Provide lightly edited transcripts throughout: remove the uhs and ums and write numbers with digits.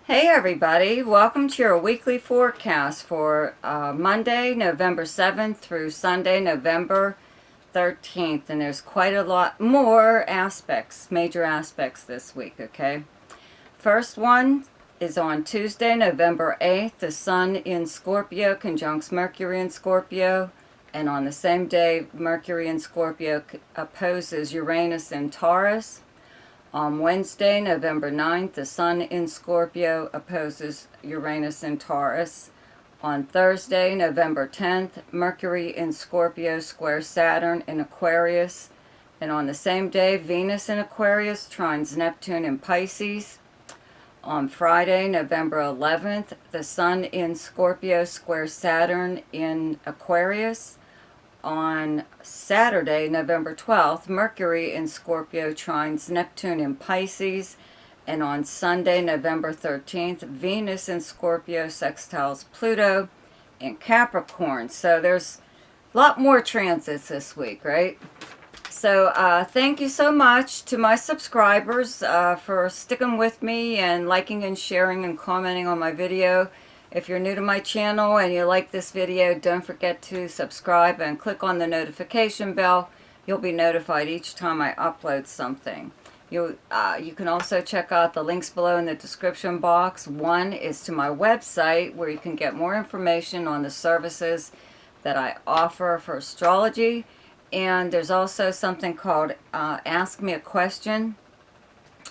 Hey everybody, welcome to your weekly forecast for Monday, November 7th through Sunday, November 13th. And there's quite a lot more aspects, major aspects this week, okay? First one is on Tuesday, November 8th. The Sun in Scorpio conjuncts Mercury in Scorpio. And on the same day, Mercury in Scorpio opposes Uranus in Taurus. On Wednesday, November 9th, the Sun in Scorpio opposes Uranus in Taurus. On Thursday, November 10th, Mercury in Scorpio squares Saturn in Aquarius. And on the same day, Venus in Aquarius trines Neptune in Pisces. On Friday, November 11th, the Sun in Scorpio squares Saturn in Aquarius. On Saturday, November 12th, Mercury in Scorpio trines Neptune in Pisces. And on Sunday, November 13th, Venus in Scorpio sextiles Pluto in Capricorn. So there's a lot more transits this week, right? So thank you so much to my subscribers for sticking with me and liking and sharing and commenting on my video. If you're new to my channel and you like this video, don't forget to subscribe and click on the notification bell. You'll be notified each time I upload something. You can also check out the links below in the description box. One is to my website where you can get more information on the services that I offer for astrology. And there's also something called Ask Me a Question.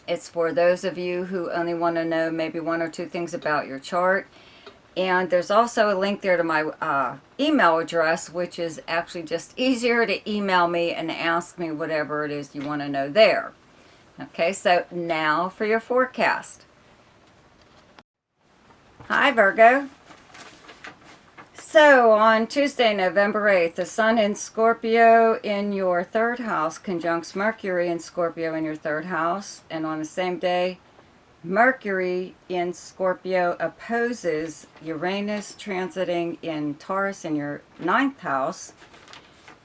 It's for those of you who only want to know maybe one or two things about your chart. And there's also a link there to my email address, which is actually just easier to email me and ask me whatever it is you want to know there. Okay, so now for your forecast. Hi, Virgo. So on Tuesday, November 8th, the Sun in Scorpio in your third house conjuncts Mercury in Scorpio in your third house. And on the same day, Mercury in Scorpio opposes Uranus transiting in Taurus in your ninth house.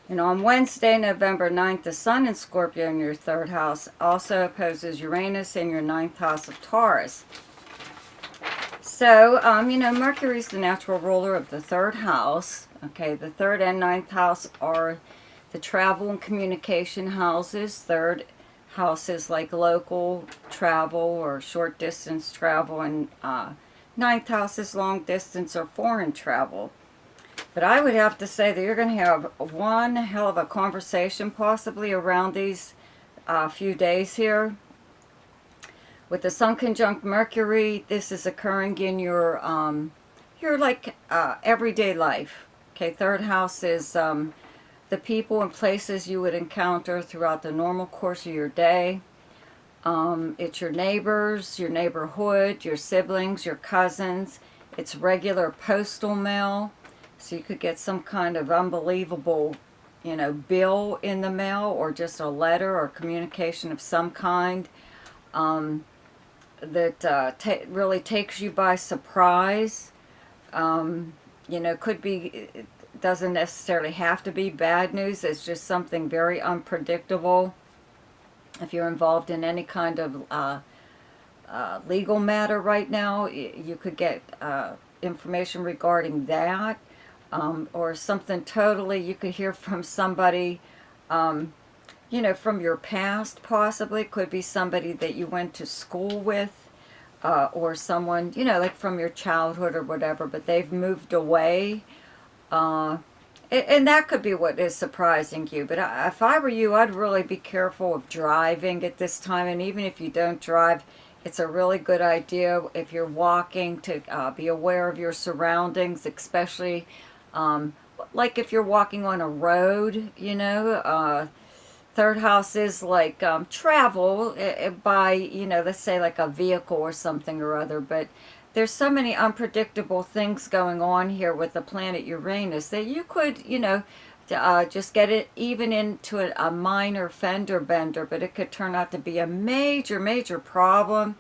And on Wednesday, November 9th, the Sun in Scorpio in your third house also opposes Uranus in your ninth house of Taurus. So, Mercury's the natural ruler of the third house. Okay, the third and ninth house are the travel and communication houses. Third houses like local travel or short distance travel, and ninth house is long distance or foreign travel. But I would have to say that you're going to have one hell of a conversation possibly around these few days here. With the Sun conjunct Mercury, this is occurring in your everyday life. Okay, third house is the people and places you would encounter throughout the normal course of your day. It's your neighbors, your neighborhood, your siblings, your cousins. It's regular postal mail. So you could get some kind of unbelievable, bill in the mail, or just a letter or communication of some kind that really takes you by surprise. Could be... doesn't necessarily have to be bad news. It's just something very unpredictable. If you're involved in any kind of legal matter right now, you could get information regarding that, or something totally, you could hear from somebody, from your past possibly. It could be somebody that you went to school with, or someone, like from your childhood or whatever, but they've moved away. And that could be what is surprising you. But if I were you, I'd really be careful of driving at this time. And even if you don't drive, it's a really good idea if you're walking to be aware of your surroundings, especially like if you're walking on a road, Third house is like travel by, let's say like a vehicle or something or other. But there's so many unpredictable things going on here with the planet Uranus that you could, just get it even into a minor fender bender, but it could turn out to be a major, major problem.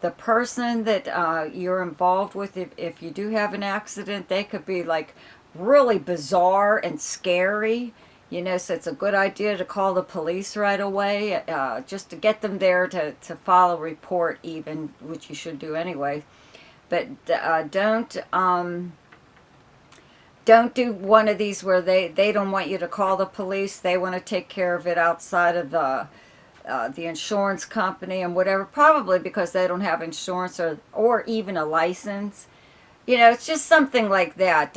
The person that you're involved with, if you do have an accident, they could be like really bizarre and scary. You know, so it's a good idea to call the police right away, just to get them there to file a report even, which you should do anyway. But don't do one of these where they don't want you to call the police. They want to take care of it outside of the insurance company and whatever, probably because they don't have insurance or even a license. You know, it's just something like that.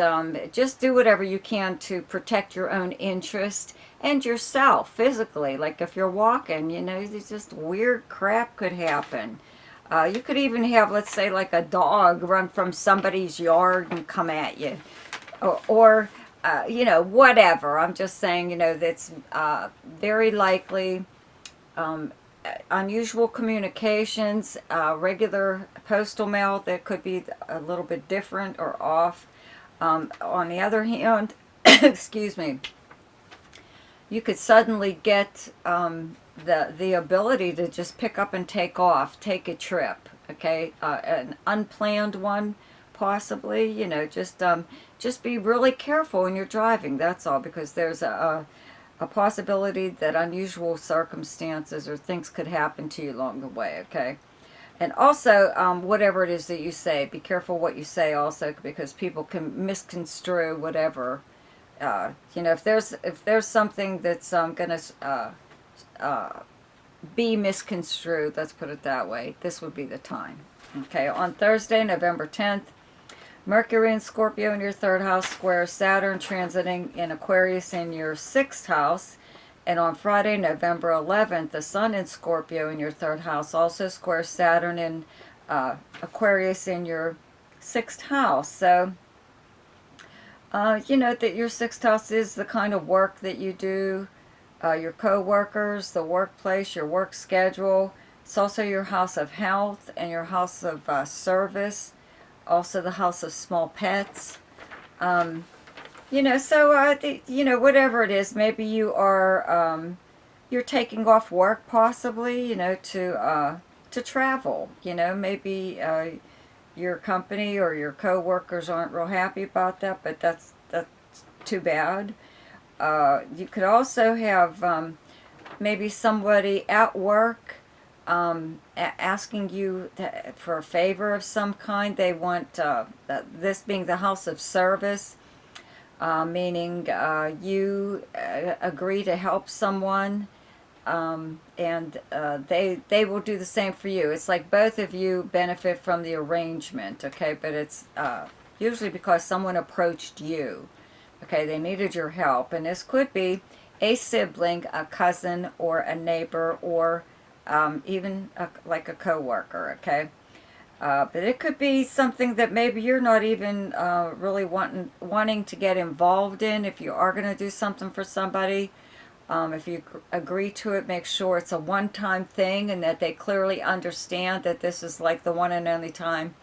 Just do whatever you can to protect your own interest and yourself physically. Like if you're walking, you know, there's just weird crap could happen. You could even have, let's say, like a dog run from somebody's yard and come at you. Or you know, whatever. I'm just saying, you know, that's very likely. Unusual communications, regular postal mail that could be a little bit different or off. On the other hand, excuse me, you could suddenly get the ability to just pick up and take off, take a trip, okay, an unplanned one possibly. You know, just be really careful when you're driving, that's all, because there's a possibility that unusual circumstances or things could happen to you along the way, okay? And also, whatever it is that you say, be careful what you say also, because people can misconstrue whatever. You know, if there's something that's going to be misconstrued, let's put it that way, this would be the time. Okay, on Thursday, November 10th, Mercury in Scorpio in your 3rd house squares Saturn transiting in Aquarius in your 6th house. And on Friday, November 11th, the Sun in Scorpio in your 3rd house also squares Saturn in Aquarius in your 6th house. So, you know that your 6th house is the kind of work that you do, your co-workers, the workplace, your work schedule. It's also your house of health and your house of service. Also the house of small pets. You know, so, you know, whatever it is, maybe you are, you're taking off work possibly, you know, to travel. You know, maybe your company or your co-workers aren't real happy about that, but that's too bad. You could also have maybe somebody at work asking you for a favor of some kind. They want, this being the house of service, meaning you agree to help someone, and they will do the same for you. It's like both of you benefit from the arrangement, okay? But it's usually because someone approached you, okay? They needed your help, and this could be a sibling, a cousin, or a neighbor, or even like a co-worker, okay? But it could be something that maybe you're not even really wanting to get involved in. If you are going to do something for somebody, if you agree to it, make sure it's a one-time thing and that they clearly understand that this is like the one and only time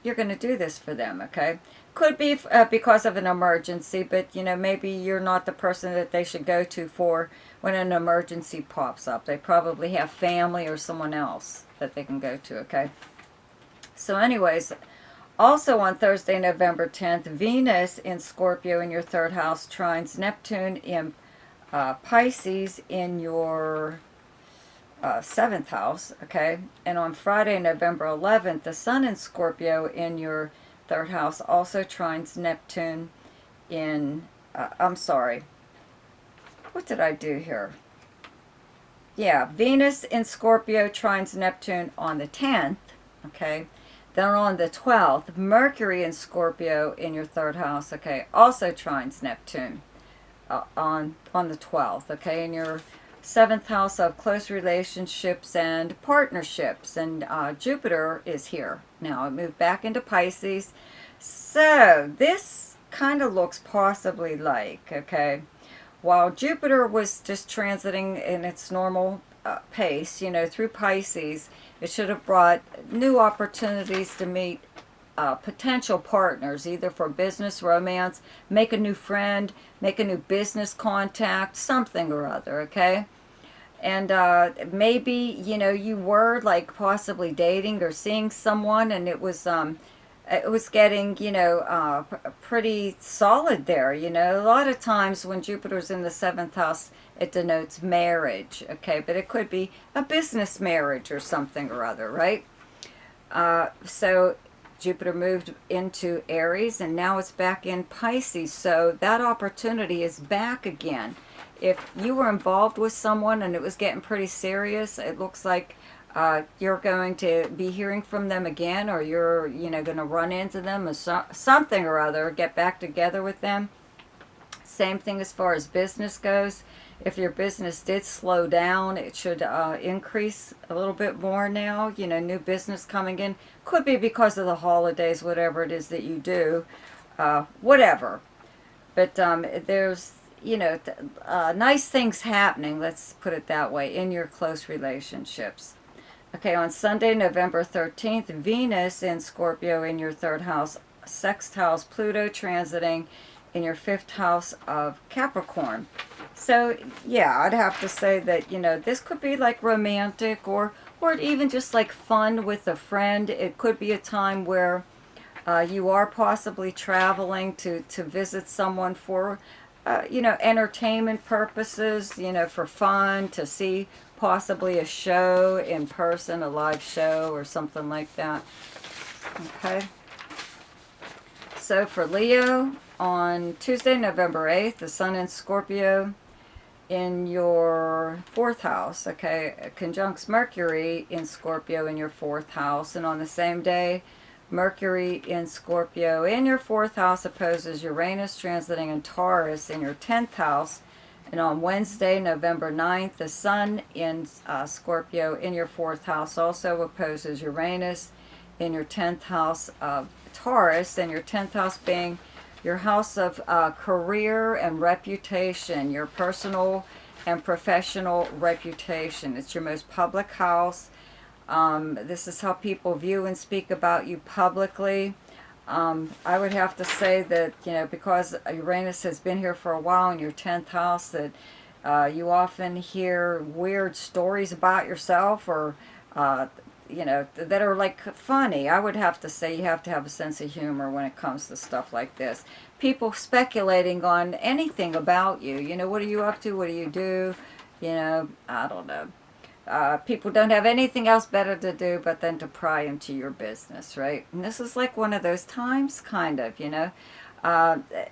you're going to do this for them, okay? Could be because of an emergency, but, you know, maybe you're not the person that they should go to for when an emergency pops up. They probably have family or someone else that they can go to, okay? So anyways, also on Thursday, November 10th, Venus in Scorpio in your 3rd house trines Neptune in Pisces in your 7th house, okay? And on Friday, November 11th, the Sun in Scorpio in your 3rd house also trines Neptune in, I'm sorry, what did I do here? Yeah, Venus in Scorpio trines Neptune on the 10th, okay? Then on the 12th, Mercury in Scorpio in your 3rd house, okay, also trines Neptune on the 12th, okay, in your 7th house of close relationships and partnerships. And Jupiter is here now. It moved back into Pisces. So this kind of looks possibly like, okay, while Jupiter was just transiting in its normal pace, you know, through Pisces, it should have brought new opportunities to meet potential partners, either for business, romance, make a new friend, make a new business contact, something or other, okay? And maybe, you know, you were like possibly dating or seeing someone, and it was it was getting, pretty solid there. A lot of times when Jupiter's in the 7th house, it denotes marriage, okay? But it could be a business marriage or something or other, right? So Jupiter moved into Aries, and now it's back in Pisces. So that opportunity is back again. If you were involved with someone and it was getting pretty serious, it looks like you're going to be hearing from them again, or you're, going to run into them or something or other, get back together with them. Same thing as far as business goes. If your business did slow down, it should increase a little bit more now. New business coming in. Could be because of the holidays, whatever it is that you do. Whatever. But there's, nice things happening, let's put it that way, in your close relationships. Okay, on Sunday, November 13th, Venus in Scorpio in your 3rd house, sextiles Pluto transiting in your 5th house of Capricorn. So, yeah, I'd have to say that, this could be like romantic or even just like fun with a friend. It could be a time where you are possibly traveling to visit someone for, entertainment purposes, for fun, to see possibly a show in person, a live show or something like that. Okay. So for Leo, on Tuesday, November 8th, the Sun in Scorpio in your 4th house, okay, conjuncts Mercury in Scorpio in your 4th house. And on the same day, Mercury in Scorpio in your 4th house opposes Uranus transiting in Taurus in your 10th house. And on Wednesday, November 9th, the Sun in Scorpio in your 4th house also opposes Uranus in your 10th house of Taurus, and your 10th house being your house of career and reputation, your personal and professional reputation. It's your most public house. This is how people view and speak about you publicly. I would have to say that, because Uranus has been here for a while in your 10th house, that you often hear weird stories about yourself or, that are like funny. I would have to say you have to have a sense of humor when it comes to stuff like this. People speculating on anything about you. What are you up to? What do you do? I don't know. People don't have anything else better to do but then to pry into your business, right? And this is like one of those times, kind of,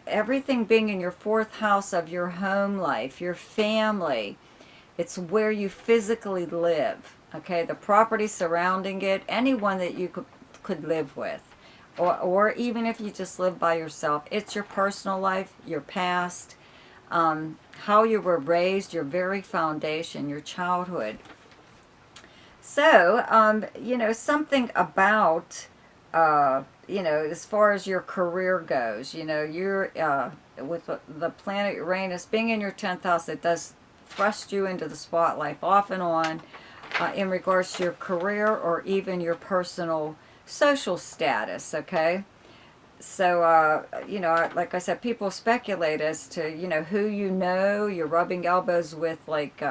everything being in your 4th house of your home life, your family. It's where you physically live, okay? The property surrounding it, anyone that you could live with. Or even if you just live by yourself. It's your personal life, your past, how you were raised, your very foundation, your childhood. So, something about, as far as your career goes, you're, with the planet Uranus being in your 10th house, it does thrust you into the spotlight off and on in regards to your career or even your personal social status, okay? So, like I said, people speculate as to, who you're rubbing elbows with, like,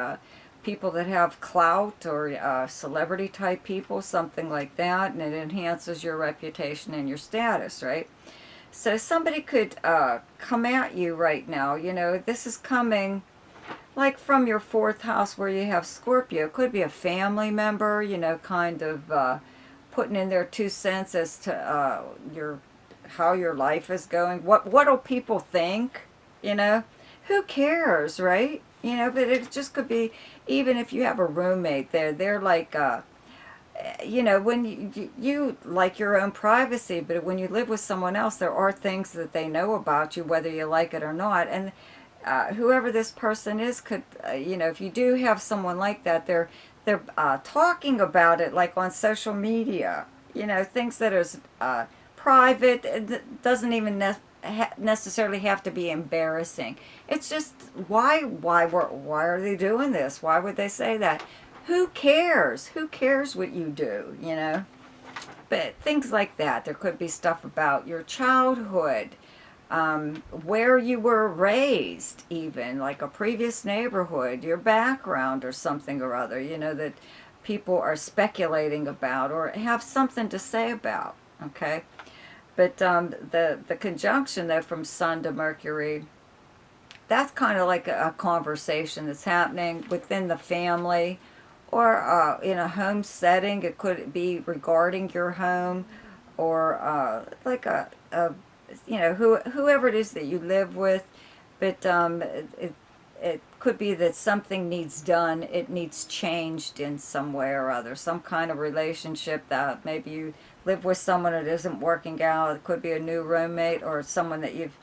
people that have clout or celebrity type people, something like that, and it enhances your reputation and your status, right? So somebody could come at you right now. This is coming like from your 4th house where you have Scorpio. It could be a family member, kind of putting in their 2 cents as to how your life is going. What do people think? Who cares, right? But it just could be, even if you have a roommate, they're like, when you like your own privacy, but when you live with someone else, there are things that they know about you, whether you like it or not. And whoever this person is could, if you do have someone like that, they're talking about it like on social media, things that is private. It doesn't even necessarily have to be embarrassing. It's just why are they doing this? Why would they say that? Who cares? Who cares what you do? But things like that. There could be stuff about your childhood, where you were raised, even like a previous neighborhood, your background or something or other, that people are speculating about or have something to say about. Okay. But the conjunction, though, from Sun to Mercury, that's kind of like a conversation that's happening within the family or in a home setting. It could be regarding your home or like whoever it is that you live with. But it could be that something needs done. It needs changed in some way or other. Some kind of relationship that maybe you live with someone that isn't working out. It could be a new roommate or someone that you've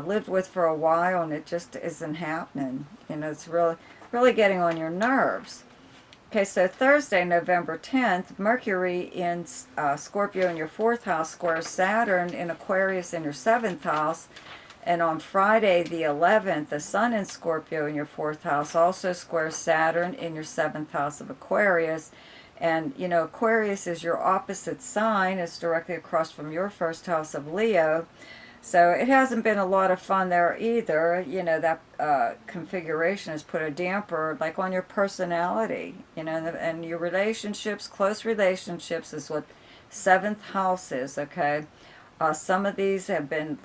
lived with for a while and it just isn't happening. It's really getting on your nerves. Okay, so Thursday, November 10th, Mercury in Scorpio in your 4th house squares Saturn in Aquarius in your 7th house. And on Friday, the 11th, the Sun in Scorpio in your 4th house also squares Saturn in your 7th house of Aquarius. And, Aquarius is your opposite sign. It's directly across from your 1st house of Leo. So it hasn't been a lot of fun there either. That configuration has put a damper like on your personality, and your relationships, close relationships is what 7th house is, okay? Some of these have been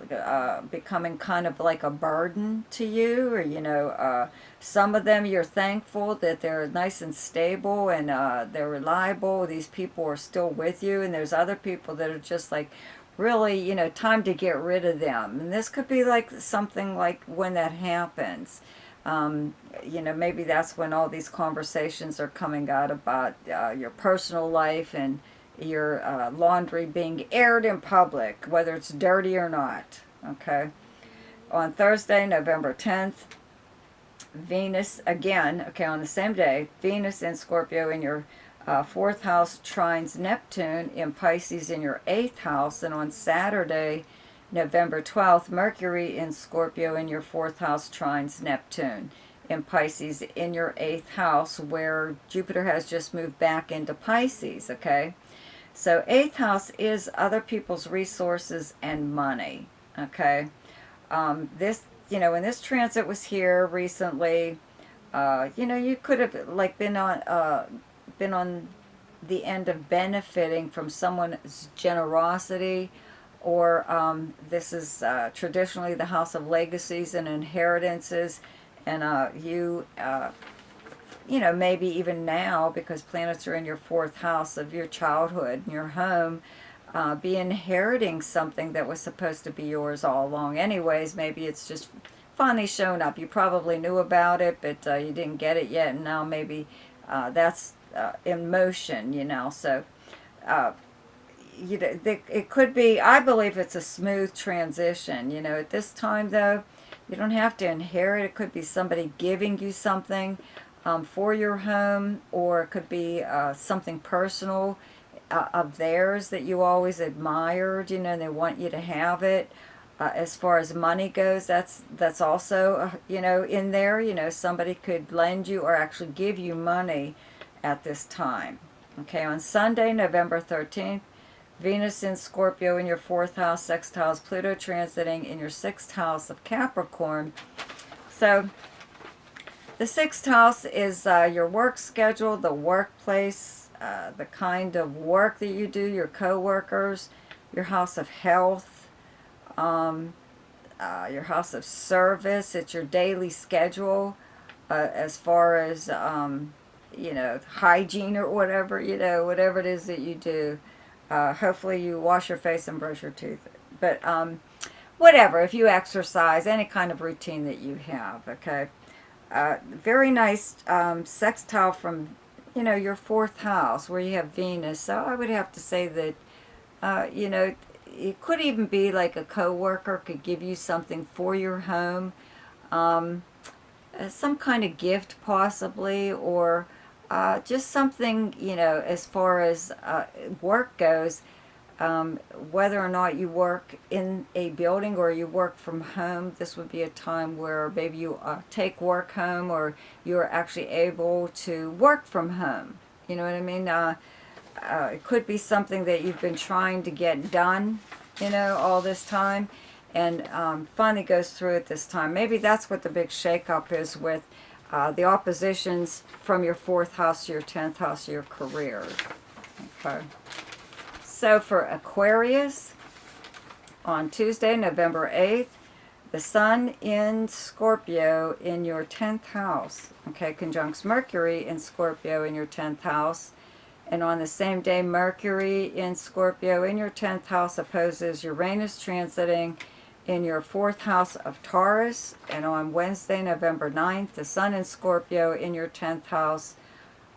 becoming kind of like a burden to you, or, some of them you're thankful that they're nice and stable and they're reliable. These people are still with you, and there's other people that are just like, really, time to get rid of them. And this could be like something like when that happens. Maybe that's when all these conversations are coming out about your personal life and your laundry being aired in public, whether it's dirty or not. Okay. On Thursday, November 10th, Venus, again, okay, on the same day, Venus in Scorpio in your 4th house trines Neptune in Pisces in your 8th house. And on Saturday, November 12th, Mercury in Scorpio in your 4th house trines Neptune in Pisces in your 8th house, where Jupiter has just moved back into Pisces, okay? So 8th house is other people's resources and money, okay? When this transit was here recently, you could have like been on the end of benefiting from someone's generosity, or this is traditionally the house of legacies and inheritances, and maybe even now, because planets are in your 4th house of your childhood and your home, be inheriting something that was supposed to be yours all along anyways. Maybe it's just finally shown up. You probably knew about it, but you didn't get it yet, and now maybe that's in motion, so it could be, I believe it's a smooth transition. At this time, though, you don't have to inherit. It could be somebody giving you something for your home, or it could be something personal of theirs that you always admired, and they want you to have it. As far as money goes, that's also, in there. Somebody could lend you or actually give you money at this time. Okay, on Sunday, November 13th, Venus in Scorpio in your 4th house, sextiles Pluto transiting in your 6th house of Capricorn. So the 6th house is your work schedule, the workplace, the kind of work that you do, your co-workers, your house of health, your house of service. It's your daily schedule as far as hygiene or whatever, whatever it is that you do. Hopefully you wash your face and brush your teeth. But whatever, if you exercise, any kind of routine that you have, okay? Very nice sextile from, your 4th house where you have Venus. So I would have to say that, it could even be like a coworker could give you something for your home. Some kind of gift possibly, or just something, as far as work goes, whether or not you work in a building or you work from home, this would be a time where maybe you take work home, or you're actually able to work from home. You know what I mean? It could be something that you've been trying to get done, all this time, and finally goes through at this time. Maybe that's what the big shakeup is with the oppositions from your 4th house to your 10th house, your career. Okay. So for Aquarius, on Tuesday, November 8th, the Sun in Scorpio in your 10th house, okay, conjuncts Mercury in Scorpio in your 10th house. And on the same day, Mercury in Scorpio in your 10th house opposes Uranus transiting in your 4th house of Taurus. And on Wednesday, November 9th, the Sun in Scorpio in your 10th house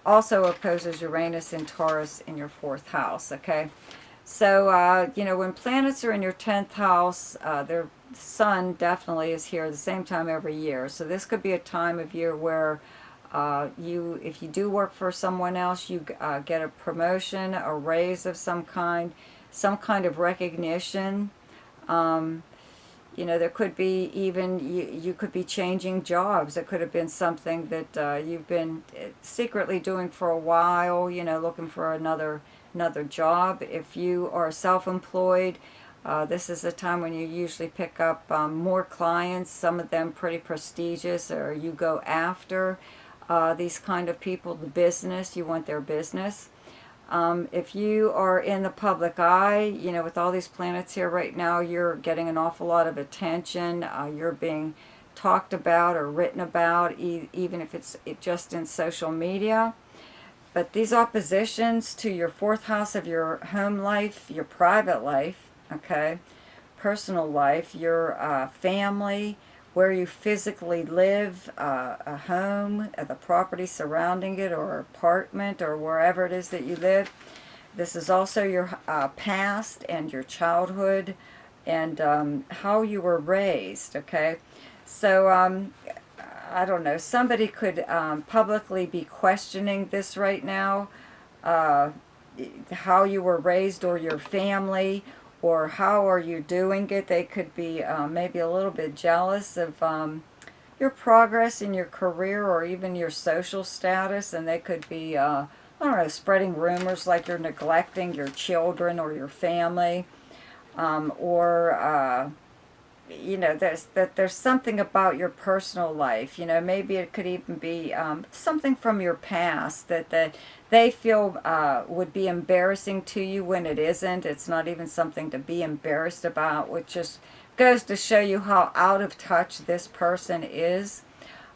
also opposes Uranus in Taurus in your 4th house, okay? So, you know, when planets are in your 10th house, the Sun definitely is here at the same time every year. So this could be a time of year where if you do work for someone else, you get a promotion, a raise of some kind of recognition. You know, there could be even, you could be changing jobs. It could have been something that you've been secretly doing for a while, you know, looking for another job. If you are self-employed, this is a time when you usually pick up more clients, some of them pretty prestigious, or you go after these kind of people, the business, you want their business. If you are in the public eye, you know, with all these planets here right now, you're getting an awful lot of attention. You're being talked about or written about, even if it's just in social media. But these oppositions to your 4th house of your home life, your private life, okay, personal life, your family, where you physically live, a home, the property surrounding it, or apartment, or wherever it is that you live. This is also your past and your childhood and how you were raised, okay? So, I don't know, somebody could publicly be questioning this right now, how you were raised or your family, or how are you doing it. They could be maybe a little bit jealous of your progress in your career or even your social status, and they could be, I don't know, spreading rumors like you're neglecting your children or your family, or you know, there's something about your personal life. You know, maybe it could even be something from your past that they feel would be embarrassing to you when it isn't. It's not even something to be embarrassed about, which just goes to show you how out of touch this person is.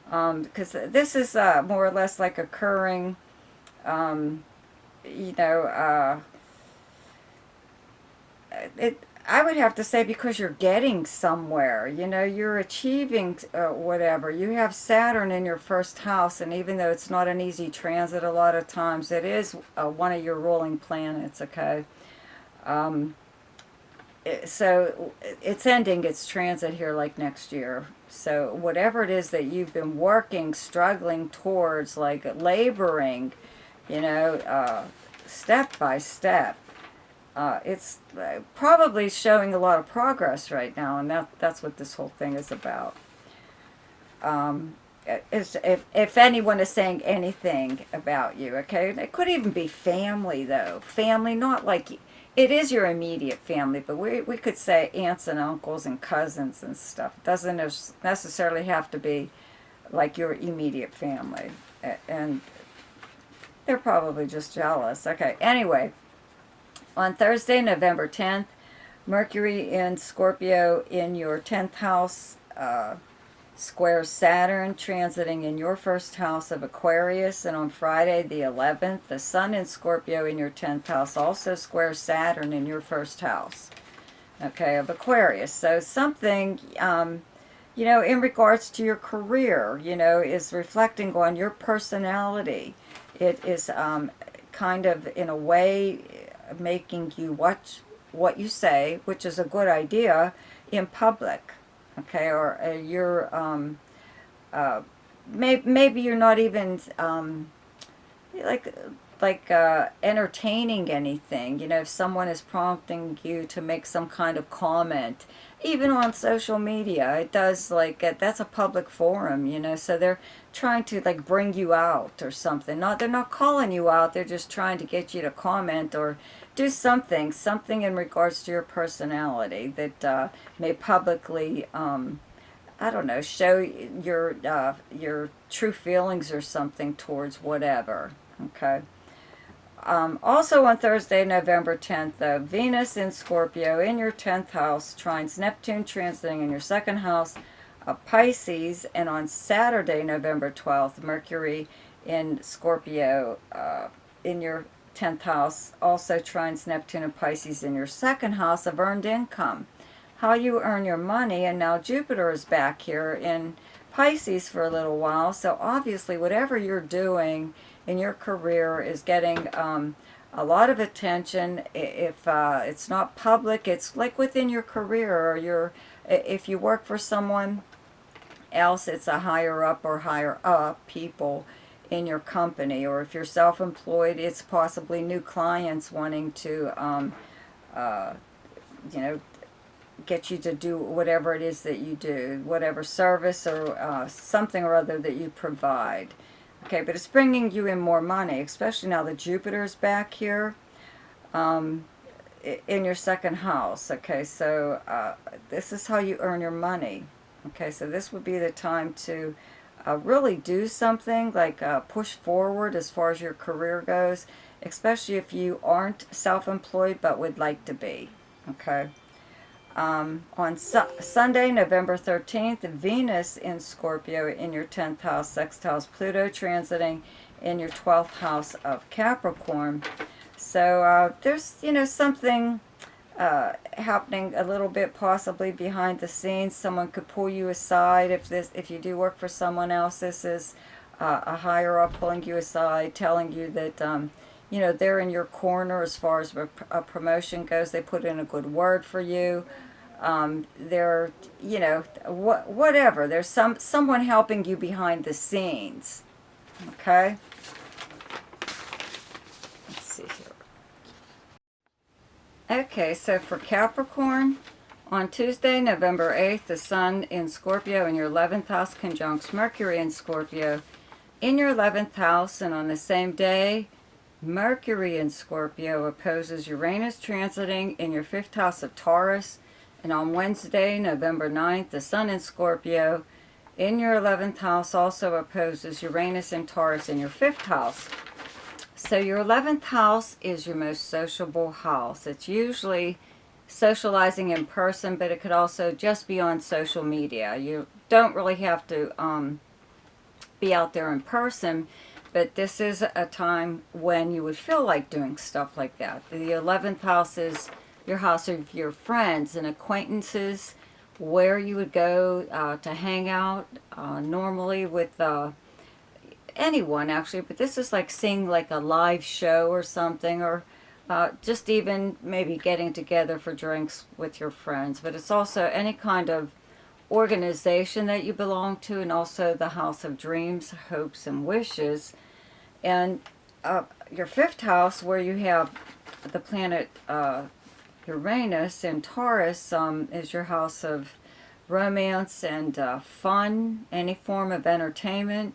Because this is more or less like occurring, you know, I would have to say because you're getting somewhere, you know, you're achieving whatever. You have Saturn in your 1st house, and even though it's not an easy transit a lot of times, it is one of your ruling planets, okay? So it's ending its transit here like next year. So whatever it is that you've been working, struggling towards, like laboring, you know, step by step, it's probably showing a lot of progress right now, and that's what this whole thing is about. If anyone is saying anything about you, okay? It could even be family, though. Family, not like, it is your immediate family, but we could say aunts and uncles and cousins and stuff. It doesn't necessarily have to be like your immediate family. And they're probably just jealous. Okay, anyway. On Thursday, November 10th, Mercury in Scorpio in your 10th house squares Saturn, transiting in your 1st house of Aquarius. And on Friday, the 11th, the Sun in Scorpio in your 10th house also squares Saturn in your 1st house, okay, of Aquarius. So something, you know, in regards to your career, you know, is reflecting on your personality. It is kind of, in a way, making you watch what you say, which is a good idea, in public, okay? Or you're maybe you're not even like entertaining anything. You know, if someone is prompting you to make some kind of comment, even on social media, it does, like, that's a public forum, you know, so they're trying to, like, bring you out or something. They're not calling you out, they're just trying to get you to comment or do something in regards to your personality that may publicly, I don't know, show your true feelings or something towards whatever, okay? Also on Thursday, November 10th, though, Venus in Scorpio in your 10th house trines Neptune transiting in your 2nd house of Pisces. And on Saturday, November 12th, Mercury in Scorpio in your 10th house also trines Neptune and Pisces in your 2nd house of earned income. How you earn your money. And now Jupiter is back here in Pisces for a little while. So obviously whatever you're doing in your career is getting a lot of attention. If it's not public, it's like within your career, or if you work for someone else, it's a higher up or higher up people in your company. Or if you're self-employed, it's possibly new clients wanting to you know, get you to do whatever it is that you do, whatever service or something or other that you provide. Okay, but it's bringing you in more money, especially now that Jupiter is back here in your 2nd house. Okay, so this is how you earn your money. Okay, so this would be the time to really do something, like push forward as far as your career goes, especially if you aren't self-employed but would like to be. Okay. On Sunday, November 13th, Venus in Scorpio in your 10th house, sextiles Pluto transiting in your 12th house of Capricorn. So there's, you know, something happening a little bit possibly behind the scenes. Someone could pull you aside if you do work for someone else. This is a higher up pulling you aside, telling you that you know, they're in your corner as far as a promotion goes. They put in a good word for you. They're, you know, whatever. There's someone helping you behind the scenes. Okay? Let's see here. Okay, so for Capricorn, on Tuesday, November 8th, the Sun in Scorpio in your 11th house conjuncts Mercury in Scorpio in your 11th house. And on the same day, Mercury in Scorpio opposes Uranus transiting in your 5th house of Taurus. And on Wednesday, November 9th, the Sun in Scorpio in your 11th house also opposes Uranus and Taurus in your 5th house. So your 11th house is your most sociable house. It's usually socializing in person, but it could also just be on social media. You don't really have to be out there in person. But this is a time when you would feel like doing stuff like that. The 11th house is your house of your friends and acquaintances, where you would go to hang out normally with anyone, actually. But this is like seeing like a live show or something, or just even maybe getting together for drinks with your friends. But it's also any kind of organization that you belong to, and also the house of dreams, hopes, and wishes. And your 5th house, where you have the planet Uranus in Taurus, is your house of romance and fun, any form of entertainment,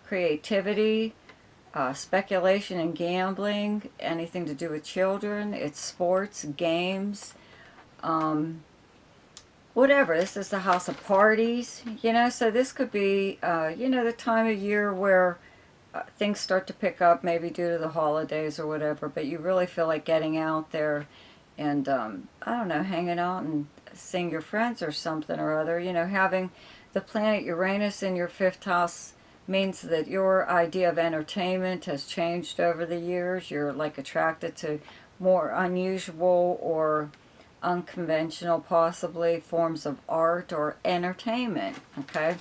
creativity, speculation and gambling, anything to do with children. It's sports, games, whatever. This is the house of parties, you know. So this could be, you know, the time of year where things start to pick up, maybe due to the holidays or whatever, but you really feel like getting out there and, I don't know, hanging out and seeing your friends or something or other. You know, having the planet Uranus in your 5th house means that your idea of entertainment has changed over the years. You're like attracted to more unusual or unconventional, possibly, forms of art or entertainment, okay?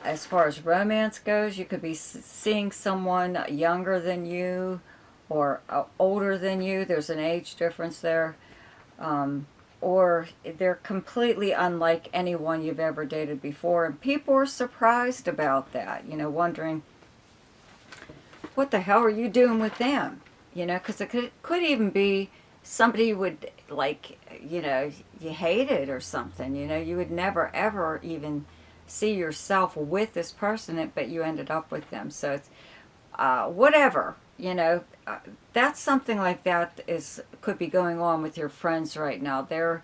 As far as romance goes, you could be seeing someone younger than you or older than you. There's an age difference there. Or they're completely unlike anyone you've ever dated before. And people are surprised about that, you know, wondering, what the hell are you doing with them? You know, because it could even be somebody you would, like, you know, you hated or something. You know, you would never, ever even see yourself with this person, but you ended up with them. So it's whatever, you know, that's something like that could be going on with your friends right now. They're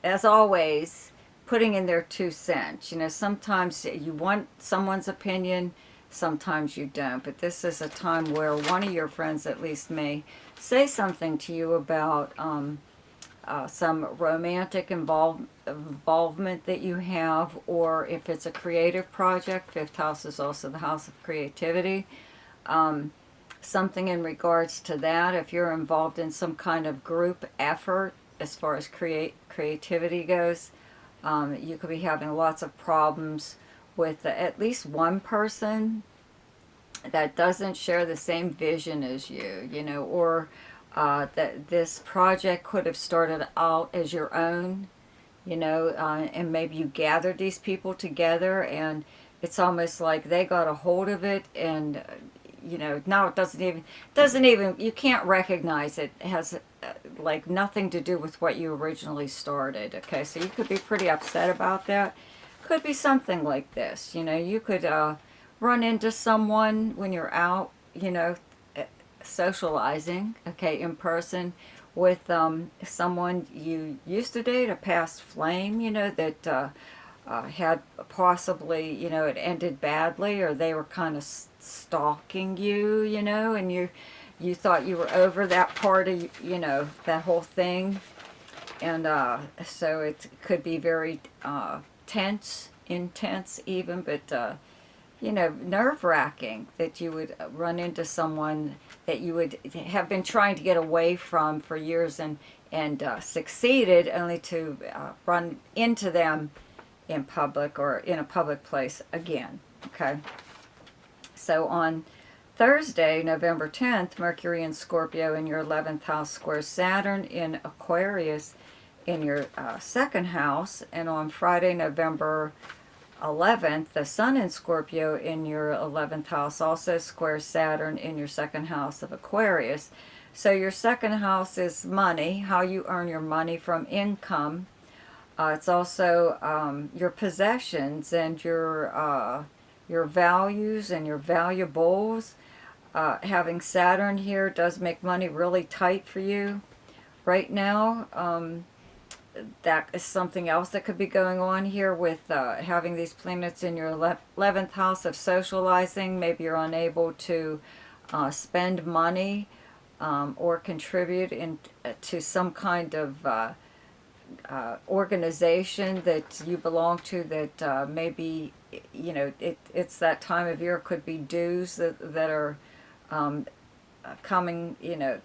as always putting in their 2 cents. You know, sometimes you want someone's opinion, sometimes you don't. But this is a time where one of your friends at least may say something to you about some romantic involvement that you have, or if it's a creative project. Fifth house is also the house of creativity. Something in regards to that, if you're involved in some kind of group effort as far as creativity goes, you could be having lots of problems with at least one person that doesn't share the same vision as you, or that this project could have started out as your own, and maybe you gathered these people together, and it's almost like they got a hold of it, and now it doesn't even, you can't recognize it. It has like nothing to do with what you originally started. Okay, so you could be pretty upset about that. Could be something like this. You could run into someone when you're out, socializing, okay, in person with someone you used to date, a past flame, that had possibly, it ended badly, or they were kind of stalking you, and you thought you were over that part of, that whole thing. And so it could be very tense, intense even, but nerve-wracking that you would run into someone that you would have been trying to get away from for years, and succeeded only to run into them in public or in a public place again. Okay, so on Thursday, November 10th, Mercury in Scorpio in your 11th house squares Saturn in Aquarius in your second house, and on Friday, November 11th, the Sun in Scorpio in your 11th house also squares Saturn in your second house of Aquarius. So your second house is money, how you earn your money from income. It's also your possessions and your values and your valuables. Having Saturn here does make money really tight for you right now. That is something else that could be going on here with having these planets in your 11th house of socializing. Maybe you're unable to spend money or contribute to some kind of organization that you belong to, that maybe, it's that time of year. It could be dues that are coming, your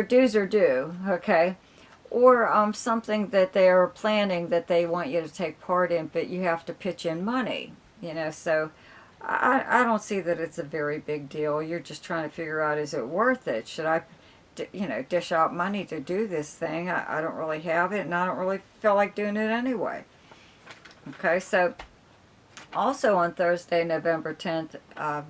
dues are due, okay? Or something that they are planning that they want you to take part in, but you have to pitch in money, so I don't see that it's a very big deal. You're just trying to figure out, is it worth it? Should I, dish out money to do this thing? I don't really have it, and I don't really feel like doing it anyway. Okay, so also on Thursday, November 10th,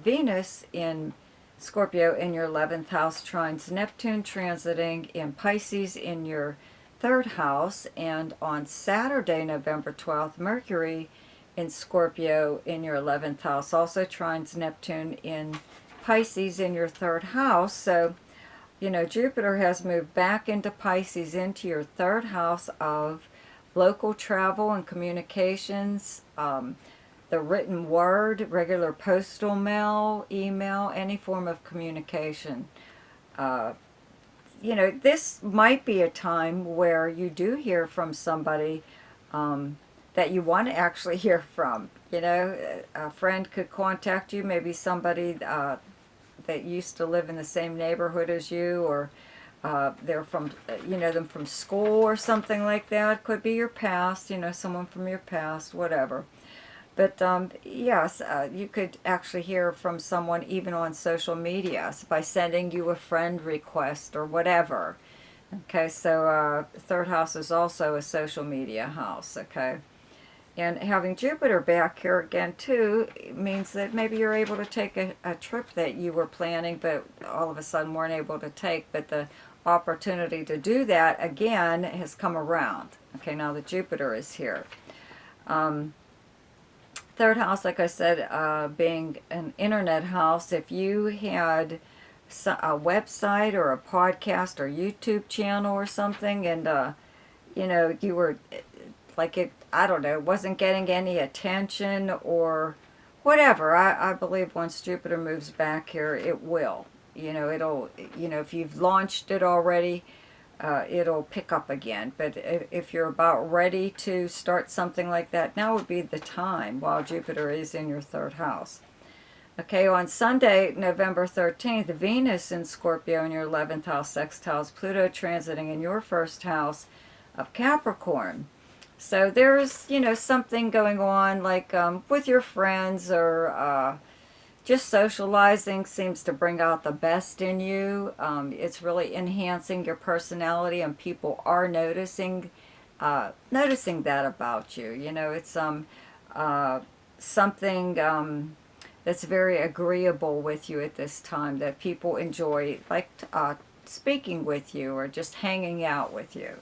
Venus in Scorpio in your 11th house trines Neptune, transiting in Pisces in your 3rd house. And on Saturday, November 12th, Mercury in Scorpio in your 11th house also trines Neptune in Pisces in your 3rd house. So, Jupiter has moved back into Pisces, into your 3rd house of local travel and communications, the written word, regular postal mail, email, any form of communication. This might be a time where you do hear from somebody that you want to actually hear from. A friend could contact you, maybe somebody that used to live in the same neighborhood as you, or they're from, them from school or something like that. Could be your past, someone from your past, whatever. But yes, you could actually hear from someone even on social media by sending you a friend request or whatever. Okay, so 3rd house is also a social media house, okay? And having Jupiter back here again too means that maybe you're able to take a trip that you were planning but all of a sudden weren't able to take, but the opportunity to do that again has come around. Okay, now that Jupiter is here. 3rd house, like I said, being an internet house. If you had a website or a podcast or YouTube channel or something, and you were like it, I don't know, wasn't getting any attention or whatever. I believe once Jupiter moves back here, it will. You know, it'll, you know, if you've launched it already, it'll pick up again. But if you're about ready to start something like that, now would be the time while Jupiter is in your third house. Okay, on Sunday, November 13th, Venus in Scorpio in your 11th house sextiles Pluto, transiting in your first house of Capricorn. So there's, you know, something going on like with your friends, or just socializing seems to bring out the best in you. It's really enhancing your personality, and people are noticing that about you. You know, it's something that's very agreeable with you at this time, that people enjoy, like speaking with you or just hanging out with you.